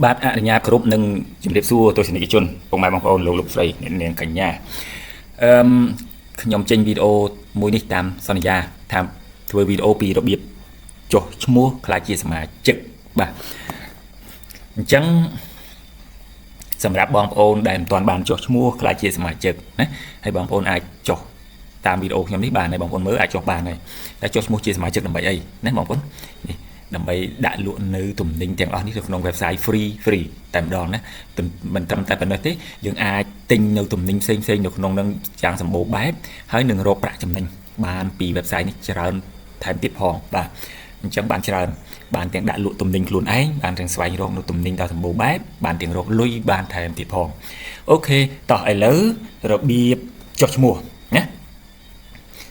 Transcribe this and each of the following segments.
បាទអនុញ្ញាតគ្រប់នឹងជំរាបសួរទស្សនិកជនពុកម៉ែបងប្អូនលោកស្រីអ្នកនាងកញ្ញាខ្ញុំចេញវីដេអូមួយនេះតាមសន្យាថាធ្វើវីដេអូពីរបៀបចុះឈ្មោះខ្លាចជាសមាជិកបាទអញ្ចឹងសម្រាប់បងប្អូនដែលមិនទាន់បានចុះឈ្មោះខ្លាចជាសមាជិកណាហើយបងប្អូនអាចចុះតាមវីដេអូខ្ញុំនេះបានហើយបងប្អូនមើលអាចចុះបានហើយតែចុះឈ្មោះជាសមាជិកដើម្បីអីណាបងប្អូននេះដើម្បីដាក់លក់នៅទំនិញទាំងអស់នេះនៅក្នុង website free តែម្ដងណាមិនត្រឹមតែប៉ុណ្ណោះទេយើងអាចទិញនៅទំនិញផ្សេងនៅក្នុងនឹងយ៉ាងសម្បូរបែបហើយនឹងរកប្រាក់ចំណេញបានពី website នេះច្រើនថែមទៀតផងបាទអញ្ចឹងបានច្រើនបានទាំងដាក់លក់ទំនិញខ្លួនឯងបានទាំងស្វែងរកនៅទំនិញដ៏សម្បូរបែបបានទាំងរកលុយបានថែមទៀតផងអូខេតោះឥឡូវរបៀបចុះឈ្មោះណា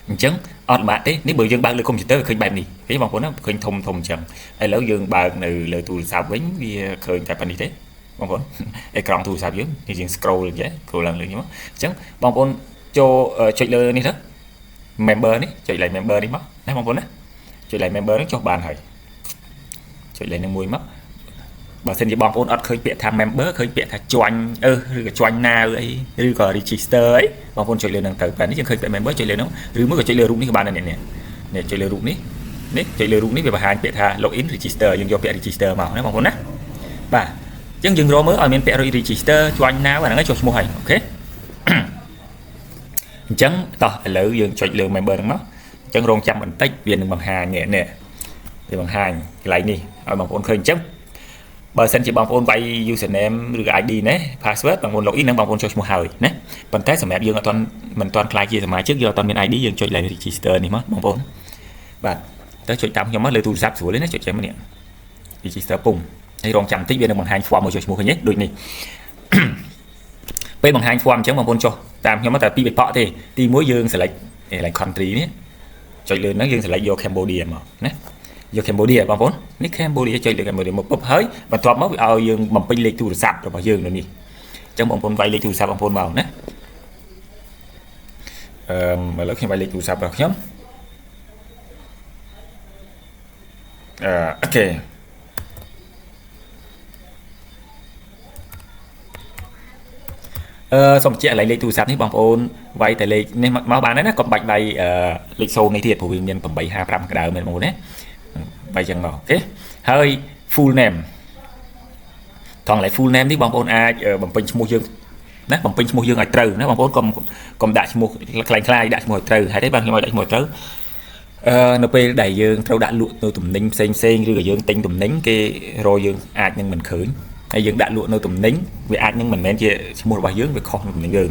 អញ្ចឹងអត់បាក់ទេនេះបើយើងបើកលើកុំព្យូទ័រឃើញបែបនេះឃើញបងប្អូនណាឃើញធំអញ្ចឹងឥឡូវយើងបើកនៅលើទូរស័ព្ទវិញវាឃើញតែប៉ុណ្នេះទេបងប្អូនអេក្រង់ទូរស័ព្ទយើងយើង scroll អញ្ចឹង scroll ឡើងលើនេះមកអញ្ចឹងបងប្អូនចូលចុចលើនេះទៅ member នេះចុចលេខ member នេះមកណាបងប្អូនណាចុចលេខ member នេះចុះបានហើយចុចលេខនឹងមួយមកបើសិនជាបងប្អូនអត់ឃើញពាក្យថា member ឃើញពាក្យថា join ឬក៏ join now អីឬក៏ register អីបងប្អូនចុចលើនឹងទៅបែបនេះយើងឃើញពាក្យ member ចុចលើនោះឬមួយក៏ចុចលើរូបនេះក៏បានដែរនេះចុចលើរូបនេះចុចលើរូបនេះវាបង្ហាញពាក្យថា login register យើងយកពាក្យ register មកណាបងប្អូនណាបាទអញ្ចឹងយើងរកមើលឲ្យមានពាក្យ register join now អាហ្នឹងចុះឈ្មោះហើយអូខេអញ្ចឹងតោះឥឡូវយើងចុចលើ member ហ្នឹងមកអញ្ចឹងរងចាំបន្តិចវានឹងបង្ហាញនេះវាបង្ហាញកន្លែងនេះឲ្យបងប្អូនឃើញអញ្ចឹងបើសិនជាបងប្អូនវាយ username ឬក៏ ID ណា password បងប្អូន login នឹងបងប្អូនចុះឈ្មោះហើយណាប៉ុន្តែសម្រាប់យើងអត់មិនទាន់ខ្លាចជាសមាជិកយើងអត់មាន ID យើងចុចលេខ register នេះមកបងប្អូនបាទទៅចុចតាមខ្ញុំមកលើទូរស័ព្ទស្រួលទេណាចុចចេញមកនេះ register ពុំហើយរងចាំបន្តិចវានឹងបង្ហាញ form មកចុះឈ្មោះឃើញទេដូចនេះពេលបង្ហាញ form អញ្ចឹងបងប្អូនចុះតាមខ្ញុំមកតែពីរបេប៉ទេទី1យើង select country នេះចុចលើហ្នឹងយើង select យក Cambodia មកណាយក Cambodia បងប្អូននេះ Cambodia ចុចលើ Cambodia មកពុបហើយបន្ទាប់មកវាឲ្យយើងបំពេញលេខទូរស័ព្ទរបស់យើងនៅនេះអញ្ចឹងបងប្អូនវាយលេខទូរស័ព្ទបងប្អូនមកណាឥឡូវខ្ញុំវាយលេខទូរស័ព្ទរបស់ខ្ញុំអូខេសូមបញ្ជាក់លេខទូរស័ព្ទនេះបងប្អូនវាយតែលេខនេះមកបានហើយណាកុំបាច់វាយលេខ0នេះទៀតព្រោះវាមាន855ក្តៅមែនបងប្អូនណាវាយចឹងមកអូខេហើយ full name ថងលេខ full name នេះបងប្អូនអាចបំពេញឈ្មោះយើងណាបំពេញឈ្មោះយើងឲ្យត្រូវណាបងប្អូនកុំដាក់ឈ្មោះខ្លាំងៗដាក់ឈ្មោះឲ្យត្រូវហេតុអីបានខ្ញុំឲ្យដាក់ឈ្មោះឲ្យត្រូវនៅពេលដែលយើងត្រូវដាក់លក់នៅទំនិញផ្សេងឬក៏យើងទិញទំនិញគេរកយើងអាចនឹងមិនឃើញហើយយើងដាក់លក់នៅទំនិញវាអាចនឹងមិនមែនជាឈ្មោះរបស់យើងវាខុសនឹងទំនិញយើង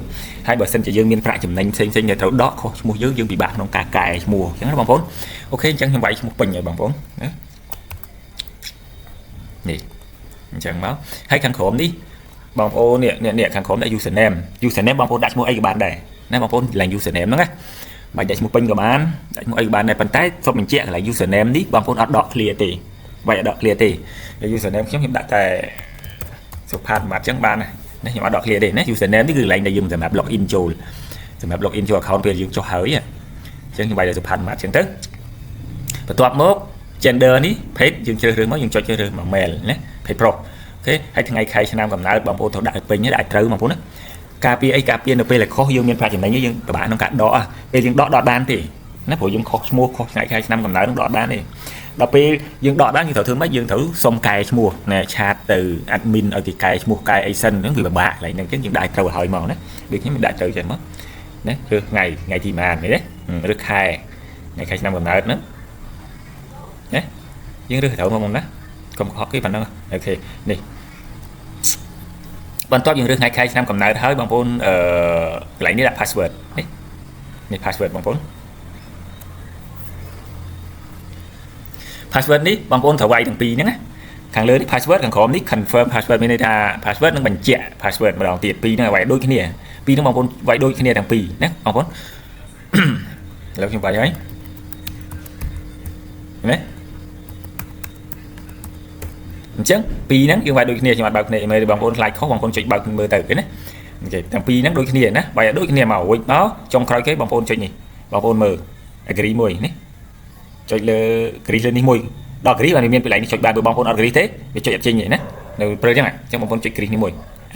ហើយបើសិនជាយើងមានប្រាក់ចំណេញផ្សេងដែលត្រូវដកខុសឈ្មោះយើងពិបាកក្នុងការកែឈ្មោះអញ្ចឹងណាបងប្អូនអូខេអញ្ចឹងខ្ញុំវាយឈ្មោះពេញហើយបងប្អូនណានេះអញ្ចឹងមកហើយខាងក្រោមនេះបងប្អូននេះខាងក្រោមដាក់ username បងប្អូនដាក់ឈ្មោះអីក៏បានដែរណាបងប្អូនកន្លែង username ហ្នឹងណាបាច់ដាក់ឈ្មោះពេញក៏បានដាក់ឈ្មោះអីក៏បានដែរប៉ុន្តែសូមបញ្ជាក់កន្លែង username នេះបងប្អូនអត់ដក clear ទេវាយអត់ដក clear ទេ username ខ្ញុំដាក់តែសុផាតមួយអញ្ចឹងបានណាខ្ញុំអត់ដក clear ទេណា username នេះគឺកន្លែងដែលយើងសម្រាប់ login ចូលសម្រាប់ login ចូល account ពេលយើងចុះហើយអញ្ចឹងខ្ញុំវាយតែសុផាតមួយអញ្ចឹងទៅបន្ទាប់មក gender នេះ page យើងជ្រើសរើសមកយើងចុចជ្រើសរើសមក mail ណា page pro អូខេហើយថ្ងៃខែឆ្នាំកំណើតបងប្អូនត្រូវដាក់ឲ្យពេញដាក់ឲ្យត្រូវបងប្អូនណាការពារអីការពារនៅពេលដែលខុសយើងមានប្រាក់ចំណេញយើងពិបាកក្នុងការដកពេលយើងដកបានទេណាព្រោះយើងខុសឈ្មោះខុសថ្ងៃខែឆ្នាំកំណើតនឹងដកបានទេដល់ពេលយើងដកបានយើងត្រូវធ្វើម៉េចយើងត្រូវសុំកែឈ្មោះណែឆាតទៅ admin ឲ្យគេកែឈ្មោះកែអីសិនហ្នឹងវាពិបាកកន្លែងហ្នឹងអញ្ចឹងយើងដាក់ត្រូវឲ្យមកណាដូចខ្ញុំដាក់ត្រូវចឹងមកណាគឺថ្ងៃទីប៉ុន្មានទេឬខែថ្ងៃខែឆ្នាំកំណើតហ្នឹងណាយើងរើសត្រូវមកណាកុំខកគេប៉ុណ្ណឹងអូខេនេះបន្ទាប់យើងរើសថ្ងៃខែឆ្នាំកំណើតហើយបងប្អូនកន្លែងនេះដាក់ password នេះ password បងប្អូន password នេះបងប្អូនត្រូវវាយទាំងពីរហ្នឹងណាខាងលើនេះ password ខាងក្រោមនេះ confirm password មានន័យថា password នឹងបញ្ជាក់ password ម្ដងទៀតពីរហ្នឹងវាយដូចគ្នាពីរហ្នឹងបងប្អូនវាយដូចគ្នាទាំងពីរណាបងប្អូនឥឡូវខ្ញុំវាយហើយណាអញ្ចឹងពីរហ្នឹងយើងវាយដូចគ្នាខ្ញុំអត់បើកភ្នែកមើលបងប្អូនខ្លាចខុសបងប្អូនចុចបើកមើលទៅគេណាអូខេទាំងពីរហ្នឹងដូចគ្នាណាវាយដូចគ្នាមករួចមកចុងក្រោយគេបងប្អូនចុចនេះបងប្អូនមើល agree មួយនេះចុចលើ agree លើនេះមួយដល់ agree បានមានកន្លែងនេះចុចបានបើបងប្អូនអត់ agree ទេវាចុចអត់ចេញទេណា នៅព្រឹកចឹងអញ្ចឹងបងប្អូនចុចគ្រីសនេះមួយ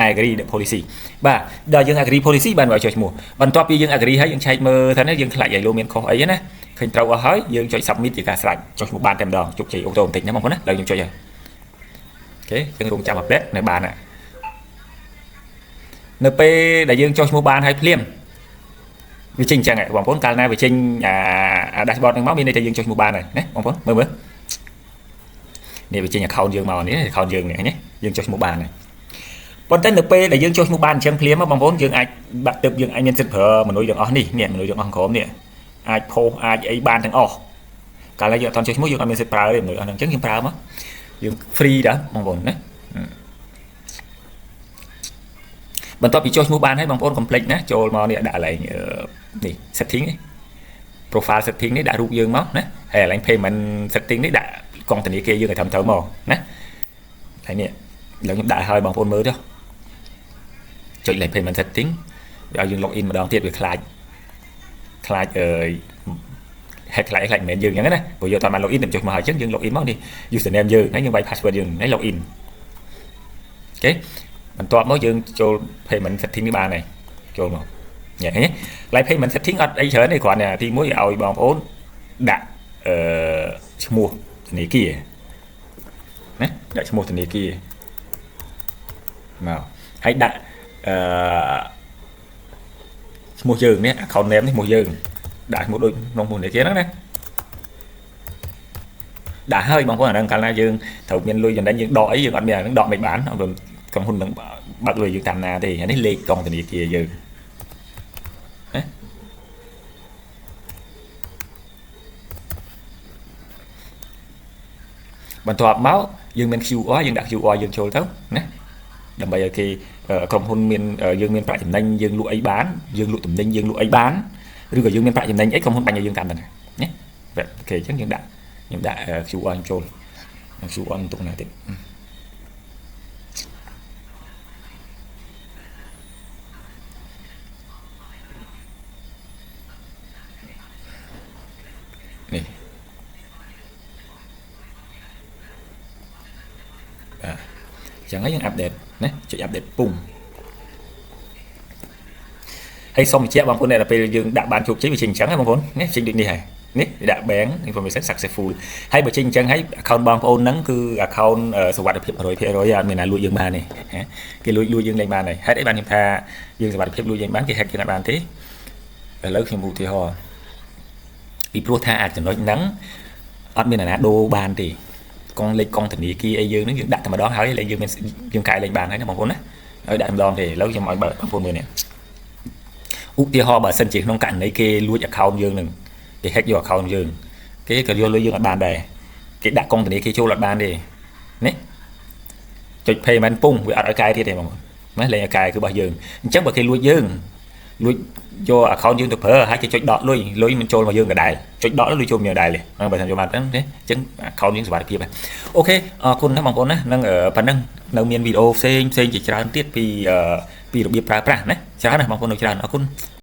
agree the policy បាទដល់យើង agree policy បានបើចុចឈ្មោះបន្ទាប់ពីយើង agree ហើយយើងឆែកមើលថាយើងខ្លាចឲ្យលោកមានខុសអីណាឃើញត្រូវអស់ហើយយើងចុច submit ជាការស្រេចចុចឈ្មោះបានតែម្ដងជោគជ័យអូតូម៉ាទិកណាបងប្អូនណាឡើយយើងចុចហើយអូខេយើងរងចាំ update នៅបាននៅពេលដែលយើងចុចឈ្មោះបានហើយភ្លាមវាចេញអញ្ចឹងបងប្អូនកាលណាវាចេញអា dashboard ហ្នឹងមកមានន័យថាយើងចុចឈ្មោះបានហើយណាបងប្អូនមើលនេះវាចេញ account យើងមកនេះ account យើងនេះណាយើងចុចឈ្មោះបានហើយប៉ុន្តែនៅពេលដែលយើងចុចឈ្មោះបានអញ្ចឹងភ្លាមបងប្អូនយើងអាចបាក់ទឹកយើងអាចមានសិទ្ធិប្រើមនុស្សទាំងអស់នេះមនុស្សទាំងអស់ក្រុមនេះអាចផុសអាចអីបានទាំងអស់កាលណាយើងអត់ចុចឈ្មោះយើងអត់មានសិទ្ធិប្រើទេមនុស្សអស់ហ្នឹងអញ្ចឹងយើងប្រើមកយើង free ដែរបងប្អូនណាបន្ទាប់ពីចុចឈ្មោះបានហើយបងប្អូនកុំភ្លេចណាចូលមកនេះដាក់កន្លែងនេះ setting នេះ profile setting នេះដាក់រូបយើងមកណាហើយកន្លែង payment setting នេះដាក់កងធនាគារយើងឲ្យត្រឹមត្រូវមកណាហើយនេះឡើងខ្ញុំដាក់ឲ្យបងប្អូនមើលទៅចុចលេខ payment setting ឲ្យយើង log in ម្ដងទៀតវាខ្លាចhack ខ្លាចមិនមែនយើងអញ្ចឹងណាព្រោះយើងអត់បាន log in តែចុចមកហើយអញ្ចឹងយើង log in មកនេះ username យើងហើយយើងវាយ password យើងហើយ log in អូខេបន្ទាប់មកយើងចូល payment setting នេះបានហើយចូលមកញ៉េឡៃ payment setting អត់អីច្រើនទេគ្រាន់តែទី1ឲ្យបងប្អូនដាក់ឈ្មោះធនាគារណាដាក់ឈ្មោះធនាគារមកហើយដាក់ឈ្មោះយើងនេះ account name នេះឈ្មោះយើងដាក់ឈ្មោះដូចក្នុងធនាគារហ្នឹងណាដាក់ហើយបងប្អូនអាហ្នឹងកាលណាយើងត្រូវមានលុយចំណេញយើងដកអីយើងអត់មានអាហ្នឹងដកមិនបានក្រុមហ៊ុននឹងបាត់លុយយើងតាមណាទេអានេះលេខកងធនាគារយើងណាបន្ទាប់មកយើងមាន QR យើងដាក់ QR យើងចូលទៅណាដើម្បីឲ្យគេក្រុមហ៊ុនមានយើងមានប្រាក់ចំណេញយើងលក់អីបានយើងលក់ទំនិញយើងលក់អីបានឬក៏យើងមានប្រាក់ចំណេញអីក្រុមហ៊ុនបាញ់ឲ្យយើងកាន់ទៅណាអូខេអញ្ចឹងខ្ញុំដាក់ QR ចូល QR ទុកណាទៀតនេះចឹងហើយយើង update ណាចុច update ពុំហើយសូមបញ្ជាក់បងប្អូនដែលពេលយើងដាក់បានជោគជ័យវាចេញអញ្ចឹងហ្នឹងបងប្អូននេះចេញដូចនេះហើយនេះដាក់ bank information successful ហើយបើចេញអញ្ចឹងហើយ account បងប្អូនហ្នឹងគឺ account សុវត្ថិភាព 100% អត់មានណាលួចយើងបានទេគេលួចយើងលេងបានហើយហេតុអីបានខ្ញុំថាយើងសុវត្ថិភាពលួចយើងបានគេ hack យើងអត់បានទេឥឡូវខ្ញុំឧទាហរណ៍ពីព្រោះថាអាចចំណុចហ្នឹងអត់មានអ្នកណាដូរបានទេកងលេខកងធនាគារអីយើងហ្នឹងយើងដាក់តែម្ដងហើយលេខយើងមានយើងកែលេខបានហើយណាបងប្អូនណាឲ្យដាក់ម្ដងទេឥឡូវខ្ញុំឲ្យបងប្អូនមើលនេះឧទាហរណ៍បើសិនជាក្នុងករណីគេលួច account យើងនឹងគេ hack យក account យើងគេក៏យកលុយយើងអត់បានដែរគេដាក់កងធនាគារចូលអត់បានទេនេះចុច payment ពុំវាអត់ឲ្យកែទៀតទេបងប្អូនណាលេខឲ្យកែគឺរបស់យើងអញ្ចឹងបើគេលួចយើងលួចយក account យើងទៅប្រើហើយគេចុចដកលុយមិនចូលមកយើងដដែលចុចដកលុយចូលមកយើងដដែលទេបើថាយកបានទេអញ្ចឹង account យើងសុវត្ថិភាពហើយអូខេអរគុណណាបងប្អូនណានឹងប៉ុណ្ណឹងនៅមានវីដេអូផ្សេងជាច្រើនទៀតពីរបៀបប្រើប្រាស់ណាច្រើនណាស់បងប្អូននៅច្រើនអរគុណ